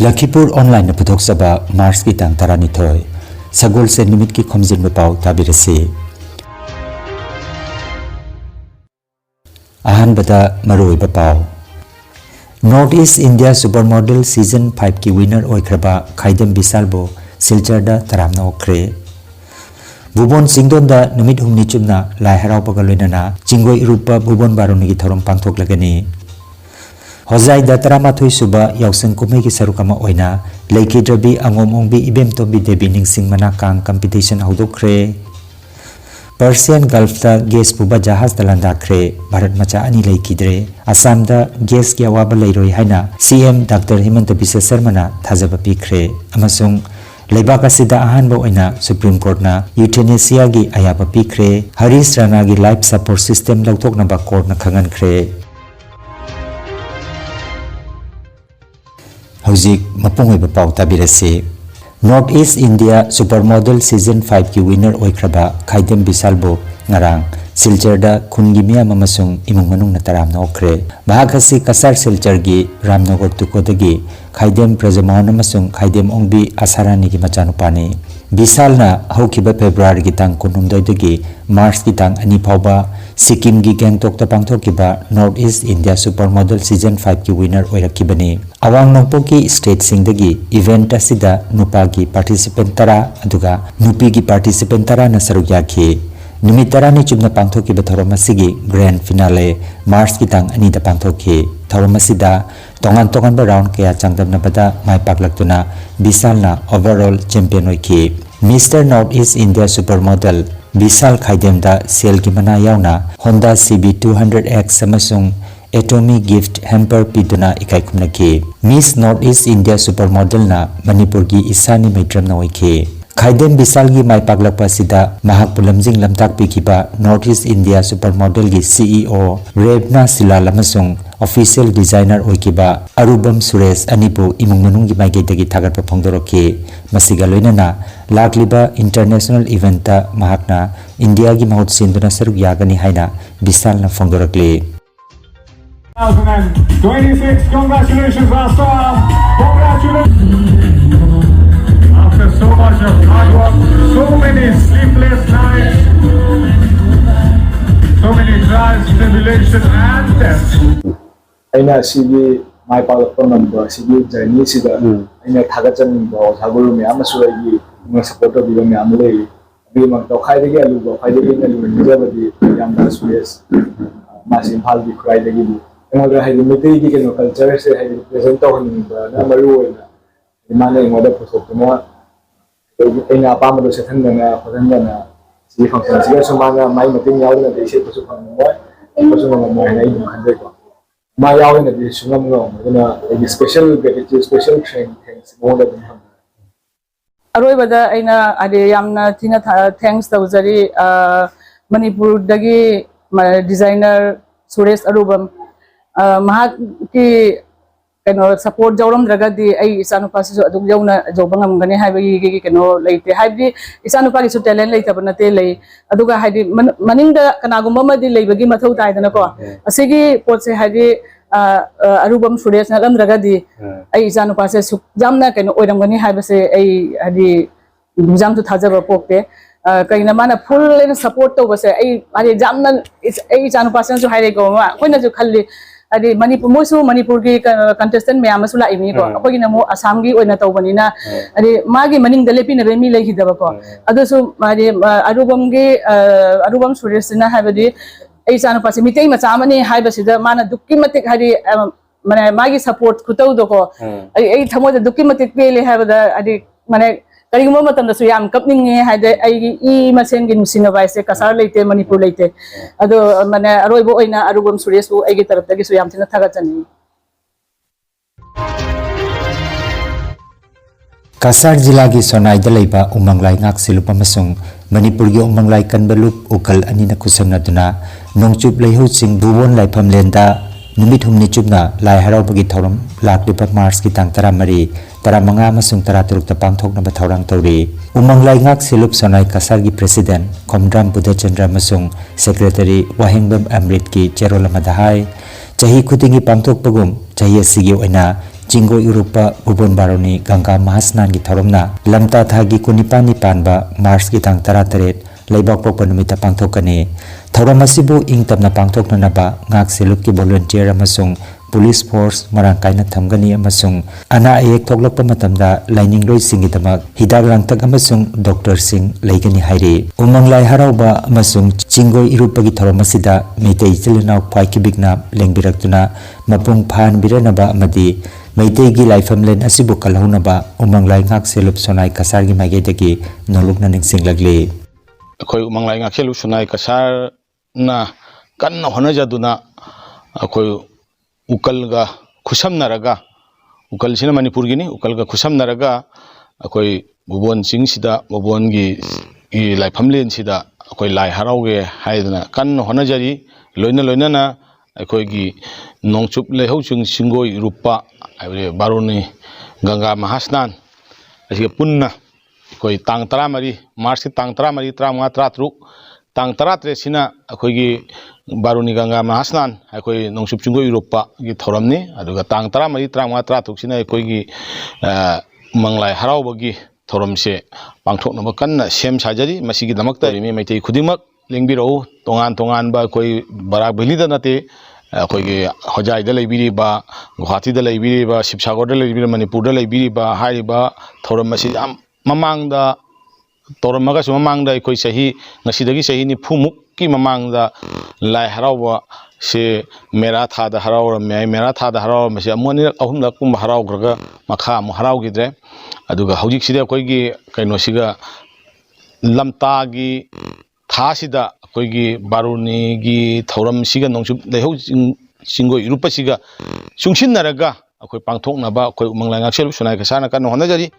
Lakhipur Online Putoksaba Mars ki tang tarani thoi Sagol se nimit ki Khomjinba Pao tabirasi Ahan bada maroi ba pao Northeast India Supermodel Season 5 ki winner oikraba Khaidem Bisalbo Silcharda taramna okre Bubon Singdon da numit humni chumna lai harau pagaloinana Chingoi Irupa Bubon Baroni ki thorom pangthok lagani Hozai da taramathoi suba yausang kumai ki sarukama oina Laikhidrabi angom ongbi ibem tombi debi ningsing mana kang competition haudokre Persian Gulf da gas puba jahaz dalanda kre Bharat macha ani laikhidre Assam da gas ki awaba leiroi haina CM Dr. Himanta Biswa Sarmana thajaba pikre amasung Leibak asida ahanba oina Supreme Court na euthanasia gi ayaba pikre Harish Rana gi life support system lauthoknaba court na khangan kre Hauzik mapungoi ba pau tabirase Northeast India Supermodel Season 5 ki winner oikraba Khaidem Bisalbo ngarang Silcharda khungi miyam amasung imung manung na taramna okre mahakasi kasar Silchar gi Ramnagar tukodagi Khaidem Prajamohan amasung Khaidem ongbi Asarani gi machanupani Bisal na haukiba February gi tang 19 dagi March gi tang 2 phauba Sikkim gi Gangtok ta pangthokiba Northeast India Supermodel Season 5 ki winner oirakibani awang nongpo ki state singdagi event asida nupa gi participant tara aduga nupi gi participant tara na saruk yakhi numit tarani chumna pangthokiba thorom asigi grand finale March ki tang 2 da pangthokhi thorom asida tongan ba round kaya changdamna bada mai paklaktuna Bisal na overall champion oikhi Mr. Northeast India Supermodel Bisal Khaidem da sale ki mana yauna Honda CB 200X amasung Atomic gift hamper piduna ikai khumnaki Miss Northeast India Supermodel na Manipur gi isani maitram na oikhi Khaidem Bisal gi mai paklakpa sida mahak pulamjing lamtak pikiba Northeast India Supermodel gi CEO Rebna Silal amasung official designer oikiba Arubam Suresh anipu imung manung gi maigei dagi thagatpa phongdoroki masiga loinana lakliba international event ta mahakna India gi mahut sinduna saruk yagani haina Bisal na phongdorakli 2026 congratulations Rasta congratulations after so much of hard work so many sleepless nights so many trials tribulation and tests aina sigi mai palakpa number sigi journey sida aina thagachan ba thaguru me amasu agi ma support bi me amle bi ma to khai degi alu ba khai degi alu ni jabadi yam da sues masin hal bi khai degi ngoda hai miti gi no culture se hai present to hin ba na maru na imane ngoda phosok na aina pa ma do se thang na khodan na si function si so ma na mai mating yaw na de se phosok phang mo phosok mo mo hai ni khan de ko my yaw in the sungam ngom na special gratitude special thanks more than aroi bada aina ade yamna thina thanks tawjari Manipur dagi designer Suresh Arubam mahak ki kano support jawram dragadi ai isanu pasi so aduk jawna jawbangam gane haibi gi kano leite haibi isanu pagi so talent leita banate lei aduga haidi maningda kanagumba madi leibagi mathau taidana ko asigi pot se haidi Arubam Suresh na lam dragadi ai isanu pasi jamna kano oiramgani haibase ai hadi jam tu thajaba pokte kaina mana full support to base ai hadi jamna ai isanu pasi so haide ko ma koina jo khalli adi Manipur gi contestant me amasu la imi ko akogi namo Assam gi oina tawbanina adi magi maning dalepi na remi lai hidaba ko adu so adi Arubam Suresh na habadi ai sanu pasi mitei ma chamani haibasida mana dukki matik hari mane magi support kutau do ko ai thamo da dukki matik pele habada adi mane karigmo matam da su yam kapning haide ai I masen gi nusina baise kasar leite Manipur leite ado mane aroibo oina Arubam Suresh bu ai gi taraf dagi su yam thina thaga chani Kasar jila gi sonai dalaiba umanglai ngak silup amasung Manipur gi umanglai kanbalup ukal ani na kusam na duna nongchup leihu sing bubon laifam lenda numit humni chupna lai harau bagi thoram laklipa Mars ki tang taramari taramanga amasung taraturuk ta pangthok na bathorang tawri umanglai ngak silup sonai kasar gi president Komdram Budhachandra amasung secretary Wahengbam Amrit ki cherola madahai chahi khutingi pangthok pagum chahi asigi oina Chingoi Urupa Ubon Baroni Ganga Mahasnan gi Thoromna Lamta Thagi Kunipani Panba Mars gi tang Tarateret Laibak Pokpa Numita Pangthokani Thorom asibu ing tamna pangthoknanaba ngak seluk ki volunteer amasung police force marang kaina thamgani amasung ana ayek thoklakpa matamda lining loi singidamak hidak langtak amasung doctor sing leigani hairi umanglai harauba amasung Chingoi Irupagi thorom asida meitei chilinaw khwai kibigna lengbiraktuna mapung phan biranaba amadi meitei gi laifamlen asibu kalhaunaba umanglai ngak selup sonai kasar gi maigedagi nolokna ningsinglagli akhoi umanglai ngak selu sonai kasar na kan hona jaduna akhoi ukalga khusamnaraga ukal sina manipur gini ukalga khusamnaraga akhoi bubon sing sida bubon gi laifamlen sida akhoi lai harauge haidana kan hona jari loina na akhoi gi nongchup lehau chung Chingoi Rupa abre baroni Ganga Mahasnan asi punna akhoi tang 13 Mars tang 13 35 33 tang 13 sina akhoi gi baroni Ganga Mahasnan akhoi nongsup Chingoi Rupa gi thoramni aduga tang 13 35 33 sina akhoi gi manglai harauba gi thoramse pangthoknaba kanna sem sajari masigi damakta mi maitei khudimak lengbirau tongan ba akhoi Barak Valley da nate akhoi gi hojai da leibiri ba Guwahati da leibiri ba Sibsagar da leibiri Manipur da leibiri ba hariba thoramasi am mamangda Toramaga Sumamangda Koi Sahi Nasidagi Sahi ni Pumuk ki Mamangda Lai Harawa se Meratha the Harawa Meratha the Harawa Masia Moni Ahumda Kum Harau Graga Makha Muharau Gidre Aduga Hojik Sida Koigi Kainosiga Lamtagi Thasida Koigi Baruni gi Thoram Siga Nongsup Leho Chingoi Rupa Siga Sungshin Naraga Akoi Pangthok Naba Koi Umanglang Akselu Sunai Kasana Kan Honajari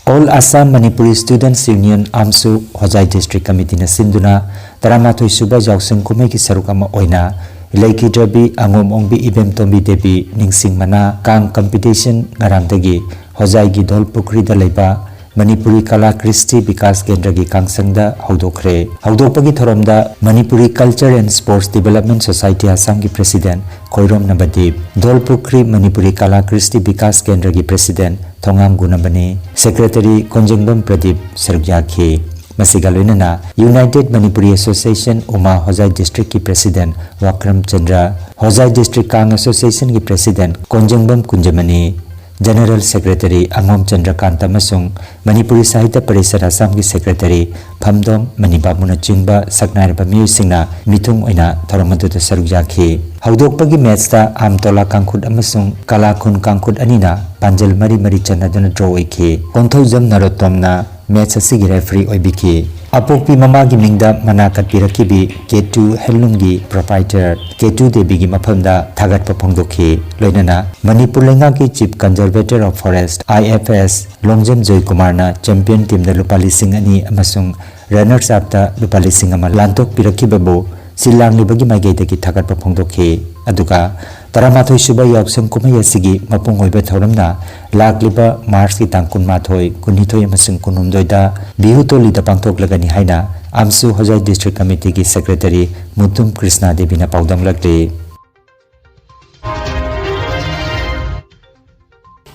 All Assam Manipuri Students Union AMSU Hojai District Committee na sinduna Taramatoi Suba Jausung Kumai ki sarukama oina Ilaiki Drabi Angom Ongbi Ibem Tombi Debi Ningsing Mana Kang Competition Ngaramdagi Hojai gi Dol Pukri da Leiba Manipuri Kala Kristi Bikas Kendra gi Kangsangda Haudokre Haudokpagi Thoromda Manipuri Culture and Sports Development Society Assam gi President Koirom Nabadip Dol Pukri Manipuri Kala Kristi Bikas Kendra gi President Thongam Gunabani Secretary Khomjinba Pradip Sargyakhi Masiga loinana United Manipuri Association Uma Hojai District ki President Wakram Chandra Hojai District Kang Association ki President Khomjinba Kunjamani General Secretary Angom Chandrakanta Masung Manipuri Sahitya Parishad Assam ki Secretary Phamdom Manibamuna Chingba Saknairba Miyusingna Mithung oina Thoramadu Sargyakhi Haudokpagi match ta Amtola Kangkhut amasung Kalakhun Kangkhut anina Panjal Mari Chanaduna draw oike Konthojam Narottomna match asigi referee oibiki Apokpi Mamagi Mingda Manakat Pirakibi K2 Helungi proprietor K2 Debi gi maphamda Thagatpa phongdokhi loinana Manipur Lenga ki Chief Conservator of Forest IFS Longjem Joy Kumar na champion team da Lupali Singh ani amasung runners up ta Lupali Singh ama lantok pirakibabu Silang libagi maigedagi Thagatpa phongdokhi aduga Taramathoi Suba Yausung Kumai asigi mapung oiba thoramna lakliba Mars ki tang 12 kunithoi amasung kunumdoida Bihutoli da pangthoklagani haina AMSU Hojai District Committee ki Secretary Mutum Krishna Devi na paudam lagde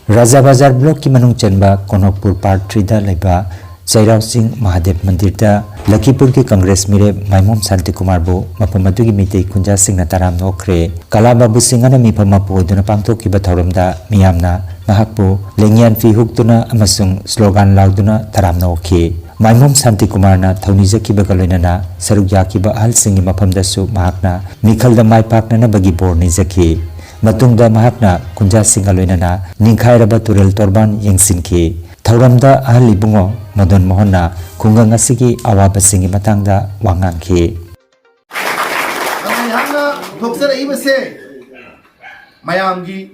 Raja Bazar Block ki manung chanba Konokpur Part 3 da laiba Chairao Singh Mahadev Mandir da Lakhipur ki Congress Mire Maimom Santi Kumar bu mapamadu gi mitei kunja singh na taram nokre Kala Babu Singh na mipama poiduna pangtok ki bathoramda miyamna mahakpu lengyan fi huktuna amasung slogan lauduna taram nokhi Maimom Santi Kumar na thaunija ki bagaloina na sarugyaki ba ahal singh mapamda su mahakna mikhalda mai pakna na bagi bor ni jakhi matungda mahakna kunja singh aloina na ningkhairaba turel torban yengsinki Thauramda ahal ibungo Madan Mohana Kungang asigi awabasingi matangda wangangki Amana doktor ibase mayamgi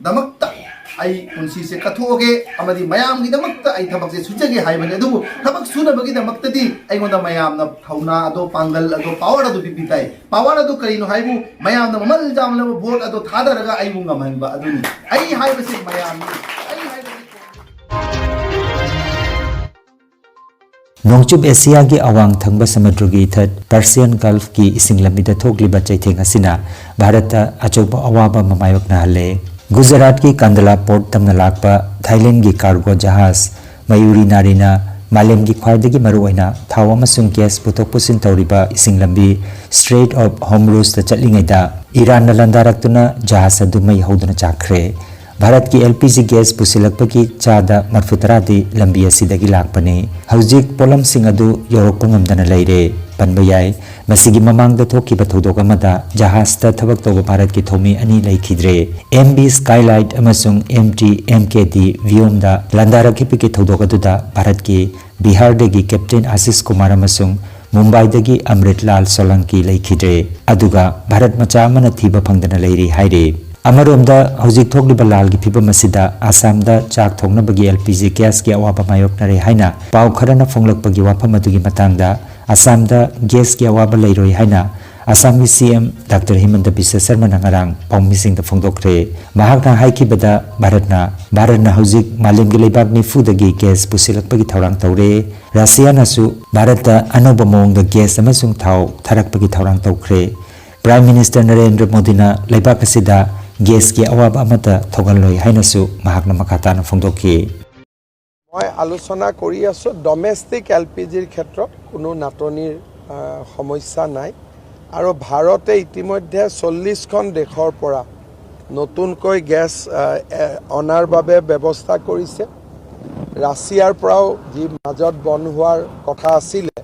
damakta ai unsi se kathoge amadi mayamgi damakta ai thabak se sujage haibane adu thabak sunabagi damakta di ai gonda mayamna thauna ado pangal ado power ado bibitai power ado karino haibu mayamna mamal jamla vote ado thadaraga ai bunga manba aduni ai haibase mayamgi नोंचुब Asia की अवांग थंग समुद्र की इथत Persian gulf की इसिंग लंबिदा थोकलिबा चैथेंग असिना भारत अचौबा अवाबा ममायोकना हले गुजरात की Kandla port तमना Lakpa Thailand की कार्गो जहाज मयूरी नारीना मालेम की ख्वाइदगी मरुओइना थाव अमसुंग गैस पुथोक पुसिन तौरिबा इसिंग लंबी स्ट्रेट ऑफ होर्मुज दा चटलिंगैदा ईरान लंदारक्तुना जहाज अदु मई हौदुना चाखरे भारत की एलपीजी गैस पुसिलक्पगी चादा मरफुतरादी लंबी असिदगी लाकपने हौजिक पोलम सिंग अदु योरकप ngamdana लेरे पनबा याय मसिगी ममांगदा थोकिबा थौदोक अमदा जहाजदा थबक तौबा भारत की थौमी अनि लेखिद्रे एमबी स्काईलाइट अमसुंग एमटी एमकेडी व्योमदा लंदारखिपिकी थौदोक अदुदा भारत की बिहार देगी कैप्टन आशीष कुमार अमसुंग मुंबई दगी अमृतलाल सोलंकी लेखिद्रे अदुगा भारत मचा अमना थीबा फंगदना लेरी हाइरे अमरोमदा हौजिक थोकलिबा लाल की फिबम असिदा आसामदा चाक थोंगनबगी एलपीजी गैस की अवाबा मायोकनरे हाइना पाव खरना फोंगलकपगी वाफम अदुगी मतंगदा आसामदा गैस की अवाबा लेरोय हाइना आसाम की सीएम डॉक्टर हिमंत बिश्व शर्मा नंगरांग पाउमिसिंग फोंदोक्रे महाकना हाइकिबदा भारतना हौजिक मालेम की लेबाक निफुदगी गैस पुसिलकपगी थौरांग तौरे रशिया नसु भारत अनोब मोंग गैस अमसुंग थाव थरकपगी थौरांग तौख्रे प्राइम मिनिस्टर नरेंद्र मोदी ना लेबाक असिदा गैस की अवाब अमता थोगललोय हाइनसु महाकना मखाताना फोंदोखि मैं आलोचना करी आसो डोमेस्टिक एलपीजीर क्षेत्र कोनो नाटनीर समस्या नाई और भारते इतिमध्ये 40खन देशर परा नतुनকৈ गैस अनार बारे व्यवस्था करिছে राशियार पराও जी মাজত बन होवार कथा आसिले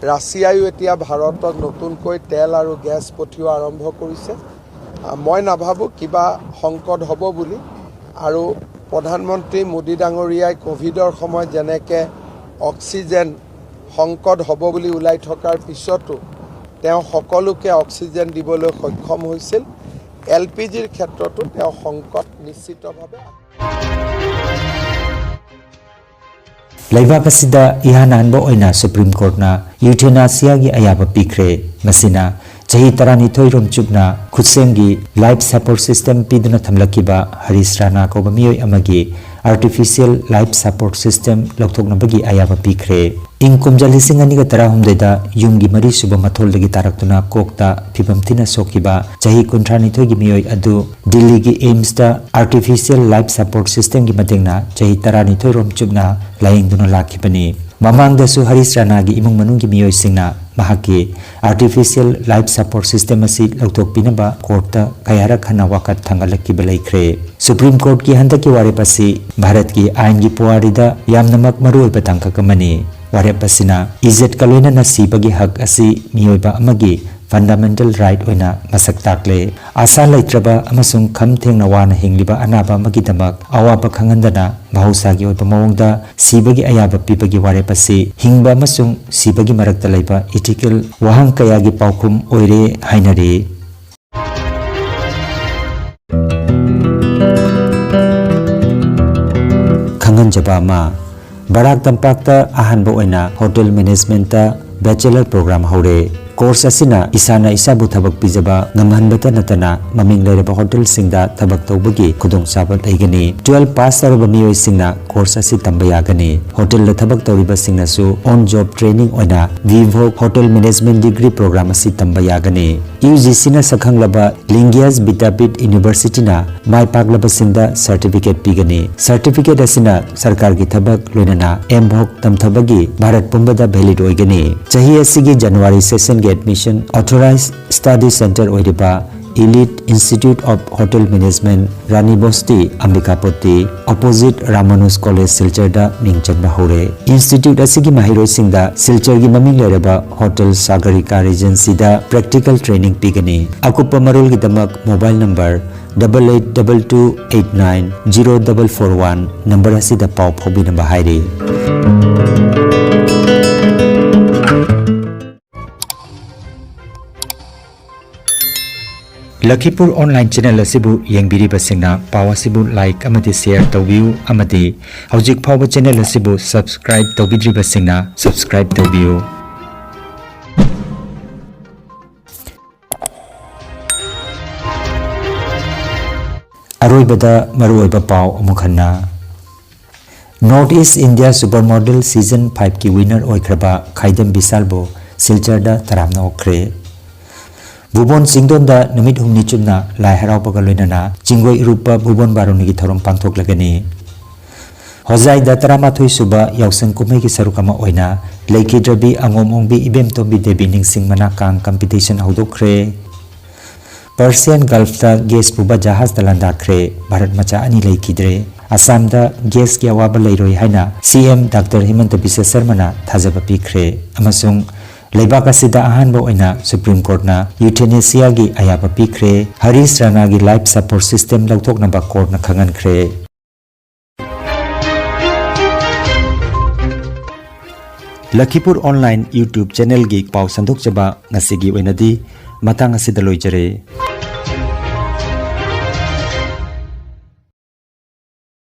राशियायো এতিয়া भारतक नतुनকৈ तेल और गैस पठियोৱা आरम्भ करिছে मैं नाभाबो किबा संकट हब बुली आरो प्रधानमंत्री मोदी डांगरियाय कोविडर समय जेनेके ऑक्सिजेन संकट हब बुली उलाई थकार पिछतो तेও সকলোকে ऑक्सिजेन दिबলৈ सक्षम হৈছিল एलपीजीर क्षेत्रतो तेও संकट निश्चितभावे लेबाक असिदा इहानानबो ओइना सुप्रीम कोर्टना यूथेनासिया की अयाबा पीखरे मसिना चही 12 रोम चुपना खुदसेंगी लाइफ सपोर्ट सिस्टम पीदना थमलकिबा हरीश राणा को बमियोय अमगी आर्टिफिशियल लाइफ सपोर्ट सिस्टम लौथोकनबगी अयाबा पीखरे इंग कुमजल लिसिंग अनिगा 13 युमगी मरी सुब मथोलदगी तारक्तुना कोकता फिबम थिना सोकिबा चही 19 की मियोय अदु दिल्ली की एम्स दा आर्टिफिशियल लाइफ सपोर्ट सिस्टम की मतेंगना चही 12 रोम चुपना लाइंगदुना लाखिबनी ममांगदसु हरीश राणा की इमुंग मनुंग की मियोय सिंगना महाकी आर्टिफिशियल लाइफ सपोर्ट सिस्टम असी लौथोकपिनबा कोर्ट कयारक हना वकत थंगलक्किबा लेख्रे सुप्रीम कोर्ट की हंतक की वारेप असी भारत की आइन की पुवारिदा यामनमक मरुओइबा तंकक अमनी वारेप असिना इज्जत कलोइना सीबगी हक असी मियोइबा अमगी फंडामेंटल राइट ओइना मसक ताकले आशा लेत्रबा अमसुंग खम थेंगना वाना हिंगलिबा अनाबा मगिदमक अवाबा खंगंदना बहुसागी ओइबा मवंगदा सीबगी अयाबा पीबगी वारेप असी हिंगबा अमसुंग सीबगी मरक्ता लेबा इथिकल वहांग कयागी पाउखुम ओइरे हाइनरे खंगनजबा मा बराक तंपाकता अहानबा ओइना होटल मैनेजमेंट बैचलर प्रोग्राम हौरे कोर्स असिना इसाना इसाबु थबक पिजबा ngамहनबता नतना ममिंग लेरबा होटल सिंगदा थबक तौबगी खुदोंग चाबा लेगनी 12 पास तरबा मियोय सिंगना कोर्स असि तंबा यागनी होटल द थबक तौरिबा सिंगनासु ऑन जॉब ट्रेनिंग ओइना विवो होटल मैनेजमेंट डिग्री प्रोग्राम असि तंबा यागनी यूजीसी ना सखंगलबा लिंगियास विद्यापीठ यूनिवर्सिटी ना माय पागलबा सिंगदा सर्टिफिकेट पिगनी सर्टिफिकेट असिना सरकार की थबक लोइना एमभोक तमथबगी भारत पुंबदा वैलिड ओइगनी चही असिगी जनवरी session admission authorized study centre ओइरिबा elite institute of hotel management Rani Basti Ambikapatti opposite Ramanuj college सिलचरदा मिंगचनबा हौरे इंस्टीट्यूट असिगी माहिरोइसिंगदा सिलचर की ममिंग लेरबा होटल सागरिका रेजेंसीदा प्रैक्टिकल ट्रेनिंग पिगनी अकुप्पा मरोल की दमक मोबाइल नंबर 8822890441 नंबर असिदा पाव फोबी नंबर हाइरे लखीपुर ऑनलाइन चैनल असिबु येंगबिरिबसिंगना पाव असिबु लाइक अमदि शेयर तौबियु अमदि हौजिक फाव चैनल असिबु सब्सक्राइब तौबिद्रिबसिंगना सब्सक्राइब तौबियु अरोइबदा मरुओइबा पाव अमुखन्ना North East India Supermodel Season 5 ki winner oikraba Khaidam Bisalbo Silchar da taramna okre. Bubon Singdon da numit humni chumna lai harau pagaloinana Chingoi Irupa Bubon Baroni ki thorom pangthok lagani. Hozai da taramathoi suba yausang kumai ki sarukama oina Lakhidrabi angom ongbi ibem tombi debi ningsing mana kang competition haudokre. Persian Gulf da gas puba jahaz dalanda kre Bharat macha ani Lakhidre. Assam da gas ki awaba leiroi haina CM Dr. Himanta Biswa Sarmana thajaba pikre amasung Leibak asida ahanba oina Supreme Court na euthanasia gi ayaba pikre Harish Rana gi life support system lauthoknaba court na khangankre. Lakhipur Online YouTube channel gi pau sandok chaba ngasigi oinadi matang asida loijare.